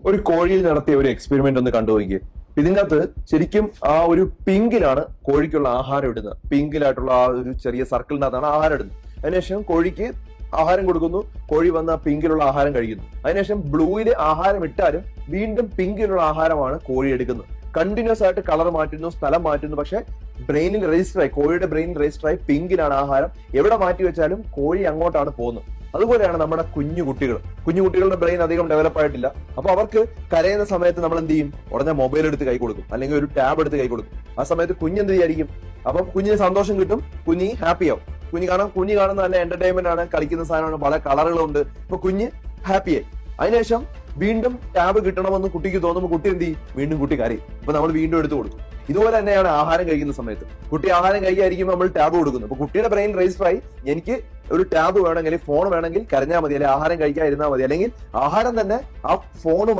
ഒരു കോഴിയിൽ നടത്തിയ ഒരു എക്സ്പെരിമെന്റ് ഒന്ന് കണ്ടുപോയിക്കേ. ഇതിൻ്റെ അകത്ത് ശരിക്കും ആ ഒരു പിങ്കിലാണ് കോഴിക്കുള്ള ആഹാരം ഇടുന്നത്. പിങ്കിലായിട്ടുള്ള ആ ഒരു ചെറിയ സർക്കിളിനകത്താണ് ആഹാരം ഇടുന്നത്. അതിനുശേഷം കോഴിക്ക് ആഹാരം കൊടുക്കുന്നു. കോഴി വന്ന് ആ പിങ്കിലുള്ള ആഹാരം കഴിക്കുന്നു. അതിനുശേഷം ബ്ലൂവില് ആഹാരം ഇട്ടാലും വീണ്ടും പിങ്കിലുള്ള ആഹാരമാണ് കോഴി എടുക്കുന്നത്. കണ്ടിന്യൂസ് ആയിട്ട് കളർ മാറ്റുന്നു, സ്ഥലം മാറ്റുന്നു. പക്ഷെ ബ്രെയിനിൽ രജിസ്റ്റർ ആയി, കോഴിയുടെ ബ്രെയിനിൽ രജിസ്റ്റർ ആയി പിങ്കിലാണ് ആഹാരം. എവിടെ മാറ്റി വെച്ചാലും കോഴി അങ്ങോട്ടാണ് പോകുന്നത്. അതുപോലെയാണ് നമ്മുടെ കുഞ്ഞുകുട്ടികളുടെ ബ്രെയിൻ അധികം ഡെവലപ്പ് ആയിട്ടില്ല. അപ്പൊ അവർക്ക് കരയുന്ന സമയത്ത് നമ്മൾ എന്ത് ചെയ്യും? ഉടനെ മൊബൈൽ എടുത്ത് കൈ കൊടുക്കും, അല്ലെങ്കിൽ ഒരു ടാബ് എടുത്ത് കൈ കൊടുക്കും. ആ സമയത്ത് കുഞ്ഞെന്ത് വിചാരിക്കും? അപ്പം കുഞ്ഞിന് സന്തോഷം കിട്ടും, കുഞ്ഞി ഹാപ്പി ആവും. കുഞ്ഞ് കാണുന്ന നല്ല എന്റർടൈൻമെന്റ് ആണ്, കളിക്കുന്ന സാധനമാണ്, പല കളറുകളുണ്ട്. ഇപ്പൊ കുഞ്ഞ് ഹാപ്പിയായി. അതിനുശേഷം വീണ്ടും ടാബ് കിട്ടണമെന്ന് കുട്ടിക്ക് തോന്നുമ്പോൾ കുട്ടി എന്ത് ചെയ്യും? വീണ്ടും കുട്ടി കരയും. അപ്പൊ നമ്മൾ വീണ്ടും എടുത്ത് കൊടുക്കും. ഇതുപോലെ തന്നെയാണ് ആഹാരം കഴിക്കുന്ന സമയത്ത്. കുട്ടി ആഹാരം കഴിക്കാതിരിക്കുമ്പോൾ നമ്മൾ ടാബ് കൊടുക്കുന്നു. അപ്പൊ കുട്ടിയുടെ ബ്രെയിൻ രജിസ്റ്റർ ആയി, എനിക്ക് ഒരു ടാബ് വേണമെങ്കിൽ, ഫോൺ വേണമെങ്കിൽ കരഞ്ഞാൽ മതി, അല്ലെങ്കിൽ ആഹാരം കഴിക്കാതിരുന്നാൽ മതി, അല്ലെങ്കിൽ ആഹാരം തന്നെ ആ ഫോണുമായി